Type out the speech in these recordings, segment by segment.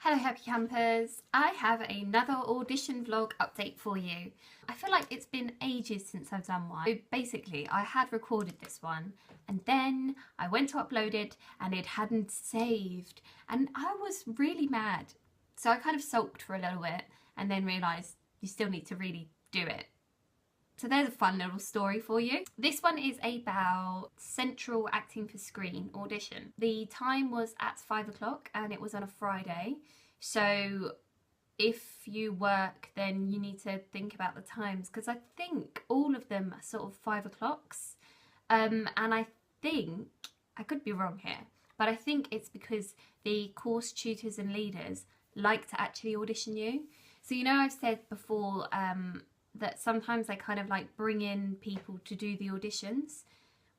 Hello Happy Campers, I have another audition vlog update for you. I feel like it's been ages since I've done one. So basically, I had recorded this one and then I went to upload it and it hadn't saved and I was really mad. So I kind of sulked for a little bit and then realised you still need to really do it. So there's a fun little story for you. This one is about Central Acting for Screen audition. The time was at 5 o'clock and it was on a Friday. So if you work, then you need to think about the times because I think all of them are sort of 5 o'clocks. And I think, I could be wrong here, but I think it's because the course tutors and leaders like to actually audition you. So you know I've said before that sometimes they kind of like bring in people to do the auditions,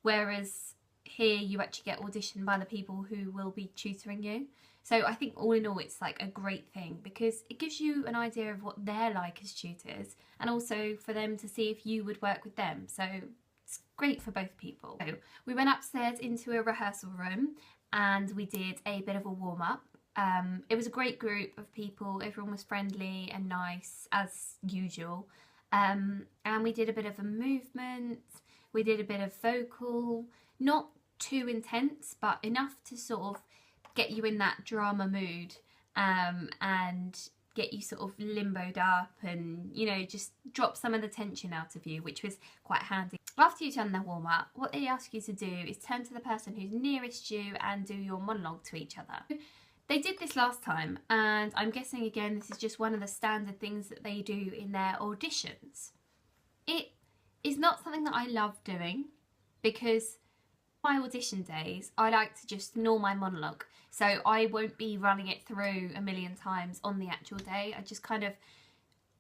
whereas here you actually get auditioned by the people who will be tutoring you. So I think all in all it's like a great thing because it gives you an idea of what they're like as tutors and also for them to see if you would work with them. So it's great for both people. So we went upstairs into a rehearsal room and we did a bit of a warm-up. It was a great group of people, everyone was friendly and nice as usual. And we did a bit of a movement, we did a bit of vocal, not too intense, but enough to sort of get you in that drama mood and get you sort of limboed up and, you know, just drop some of the tension out of you, which was quite handy. After you've done the warm-up, what they ask you to do is turn to the person who's nearest you and do your monologue to each other. They did this last time and I'm guessing again this is just one of the standard things that they do in their auditions. It is not something that I love doing because my audition days I like to just gnaw my monologue, so I won't be running it through a million times on the actual day. I just kind of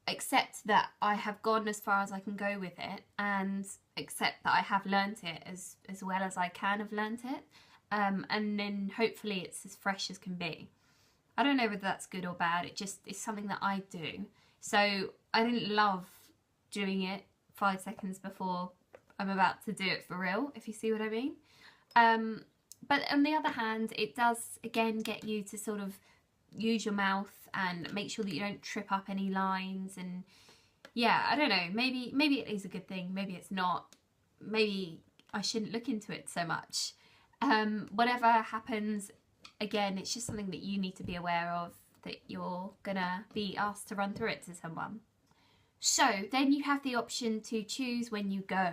accept that I have gone as far as I can go with it and accept that I have learnt it as well as I can have learnt it. And then hopefully it's as fresh as can be. I don't know whether that's good or bad, it just is something that I do. So I didn't love doing it 5 seconds before I'm about to do it for real, if you see what I mean. But on the other hand, it does again get you to sort of use your mouth and make sure that you don't trip up any lines. And yeah, I don't know, maybe it is a good thing, maybe it's not. Maybe I shouldn't look into it so much. Whatever happens, again, it's just something that you need to be aware of, that you're gonna be asked to run through it to someone. So then you have the option to choose when you go,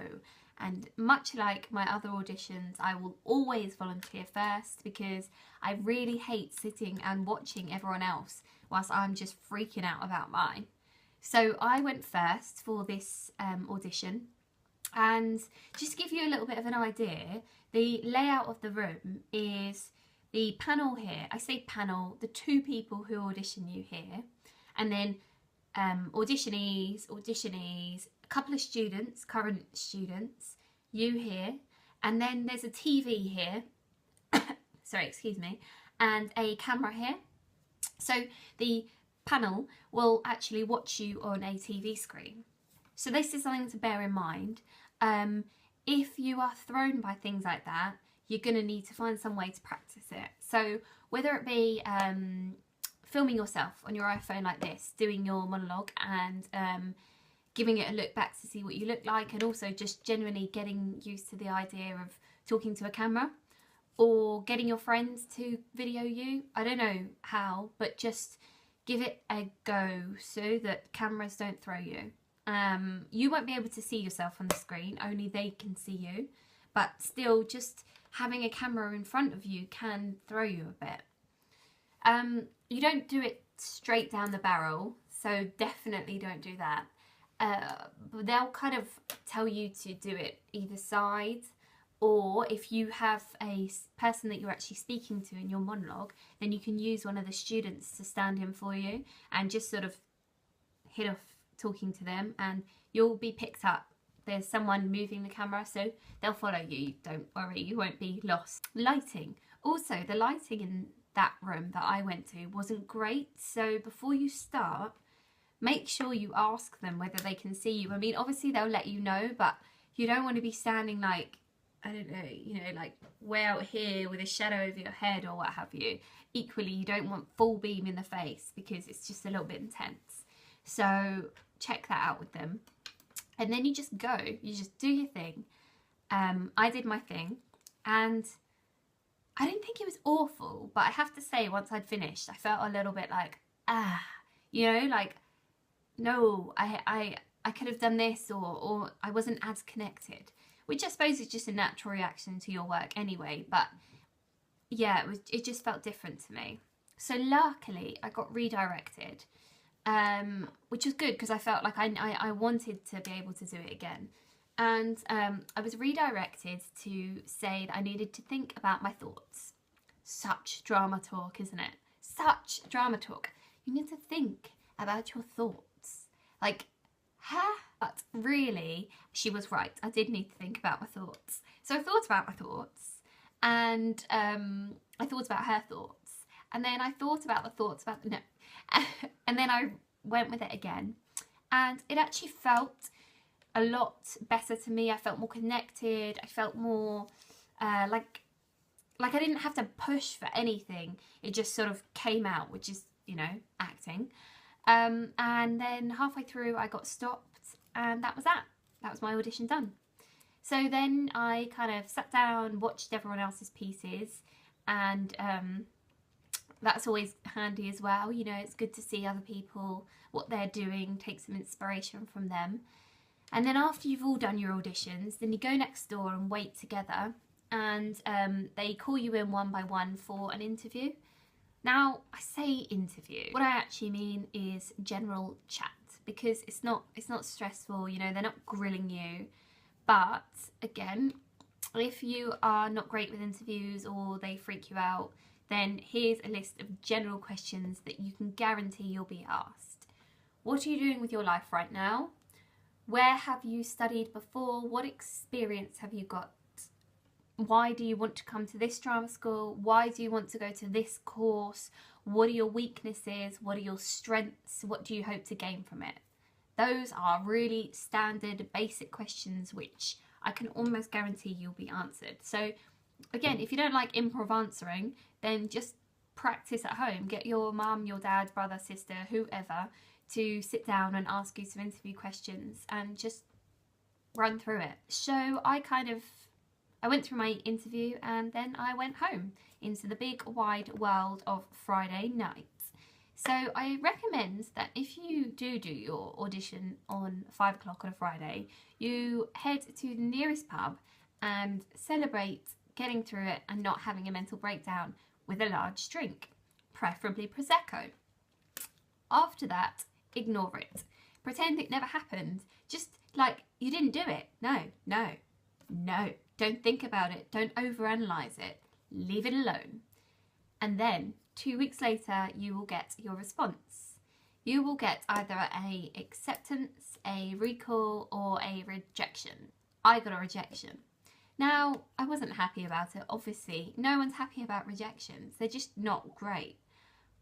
and much like my other auditions, I will always volunteer first because I really hate sitting and watching everyone else whilst I'm just freaking out about mine. So I went first for this audition. And just to give you a little bit of an idea, the layout of the room is the panel here. I say panel, the 2 people who audition you here, and then auditionees, a couple of students, current students, you here, and then there's a TV here, sorry, excuse me, and a camera here. So the panel will actually watch you on a TV screen. So this is something to bear in mind. If you are thrown by things like that, you're going to need to find some way to practice it. So whether it be filming yourself on your iPhone like this, doing your monologue and giving it a look back to see what you look like, and also just genuinely getting used to the idea of talking to a camera or getting your friends to video you. I don't know how, but just give it a go so that cameras don't throw you. You won't be able to see yourself on the screen, only they can see you, but still just having a camera in front of you can throw you a bit. You don't do it straight down the barrel, so definitely don't do that. They'll kind of tell you to do it either side, or if you have a person that you're actually speaking to in your monologue, then you can use one of the students to stand in for you and just sort of hit off talking to them and you'll be picked up. There's someone moving the camera, so they'll follow you, don't worry, you won't be lost. Lighting. Also, the lighting in that room that I went to wasn't great, so before you start, make sure you ask them whether they can see you. I mean, obviously they'll let you know, but you don't want to be standing like I don't know, you know, like way out here with a shadow over your head or what have you. Equally, you don't want full beam in the face because it's just a little bit intense. So check that out with them. And then you just go, you just do your thing. I did my thing and I didn't think it was awful, but I have to say once I'd finished, I felt a little bit like, you know, like, no, I could have done this, or I wasn't as connected, which I suppose is just a natural reaction to your work anyway. But yeah, it just felt different to me. So luckily I got redirected, which was good because I felt like I wanted to be able to do it again. And I was redirected to say that I needed to think about my thoughts. Such drama talk, isn't it? Such drama talk. You need to think about your thoughts. Like, huh? But really, she was right. I did need to think about my thoughts. So I thought about my thoughts, and I thought about her thoughts, and then I thought about the thoughts about no, and then I went with it again, and it actually felt a lot better to me. I felt more connected. I felt more like I didn't have to push for anything. It just sort of came out, which is, you know, acting. And then halfway through I got stopped, and that was that. That was my audition done. So then I kind of sat down, watched everyone else's pieces, and that's always handy as well. You know, it's good to see other people, what they're doing, take some inspiration from them. And then after you've all done your auditions, then you go next door and wait together, and they call you in one by one for an interview. Now, I say interview. What I actually mean is general chat, because it's not stressful, you know, they're not grilling you. But again, if you are not great with interviews or they freak you out, then here's a list of general questions that you can guarantee you'll be asked. What are you doing with your life right now? Where have you studied before? What experience have you got? Why do you want to come to this drama school? Why do you want to go to this course? What are your weaknesses? What are your strengths? What do you hope to gain from it? Those are really standard, basic questions which I can almost guarantee you'll be answered. So again, if you don't like improv answering, then just practice at home. Get your mum, your dad, brother, sister, whoever, to sit down and ask you some interview questions and just run through it. So I went through my interview, and then I went home into the big wide world of Friday night. So I recommend that if you do your audition on 5 o'clock on a Friday, you head to the nearest pub and celebrate getting through it and not having a mental breakdown with a large drink, preferably Prosecco. After that, ignore it. Pretend it never happened. Just like you didn't do it. No. Don't think about it. Don't overanalyze it. Leave it alone. And then 2 weeks later, you will get your response. You will get either a acceptance, a recall, or a rejection. I got a rejection. Now, I wasn't happy about it, obviously. No one's happy about rejections. They're just not great.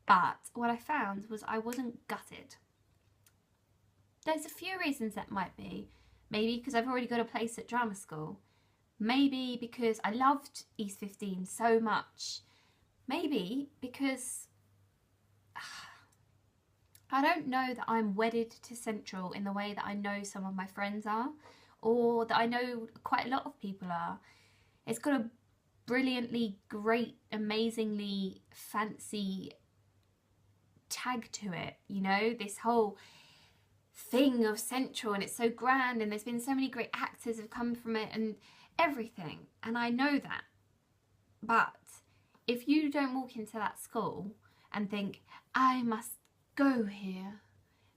But what I found was I wasn't gutted. There's a few reasons that might be. Maybe because I've already got a place at drama school. Maybe because I loved East 15 so much. Maybe because I don't know that I'm wedded to Central in the way that I know some of my friends are, or that I know quite a lot of people are. It's got a brilliantly great, amazingly fancy tag to it, you know, this whole thing of Central, and it's so grand, and there's been so many great actors have come from it and everything, and I know that. But if you don't walk into that school and think, I must go here,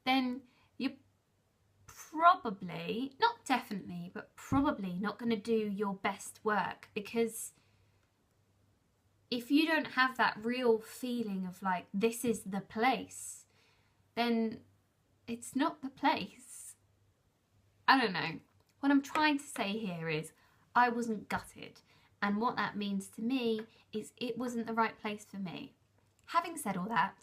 then you're probably, not definitely, but probably not going to do your best work, because if you don't have that real feeling of like, this is the place, then it's not the place. I don't know. What I'm trying to say here is I wasn't gutted, and what that means to me is it wasn't the right place for me. Having said all that,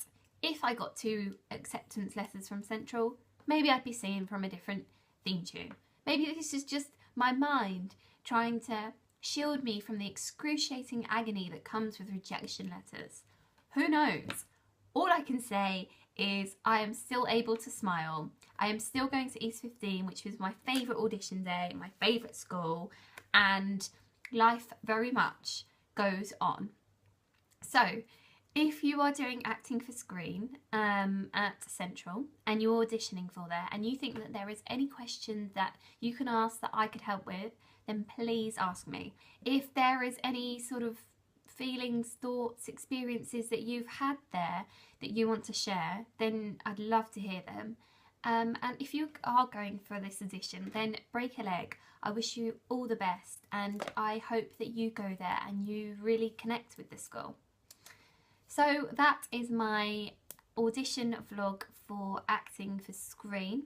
if I got 2 acceptance letters from Central, maybe I'd be singing from a different theme tune. Maybe this is just my mind trying to shield me from the excruciating agony that comes with rejection letters? Who knows? All I can say is I am still able to smile. I am still going to East 15, which was my favourite audition day, my favourite school, and life very much goes on. So, if you are doing acting for screen at Central and you're auditioning for there and you think that there is any question that you can ask that I could help with, then please ask me. If there is any sort of feelings, thoughts, experiences that you've had there that you want to share, then I'd love to hear them. And if you are going for this audition, then break a leg. I wish you all the best, and I hope that you go there and you really connect with the school. So that is my audition vlog for acting for screen.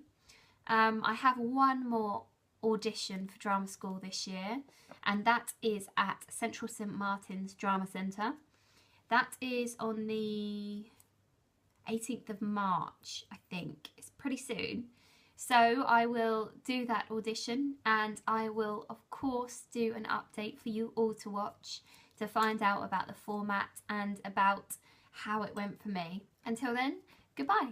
I have one more audition for drama school this year, and that is at Central St Martin's Drama Centre. That is on the 18th of March, I think. It's pretty soon. So I will do that audition, and I will of course do an update for you all to watch to find out about the format and about how it went for me. Until then, goodbye.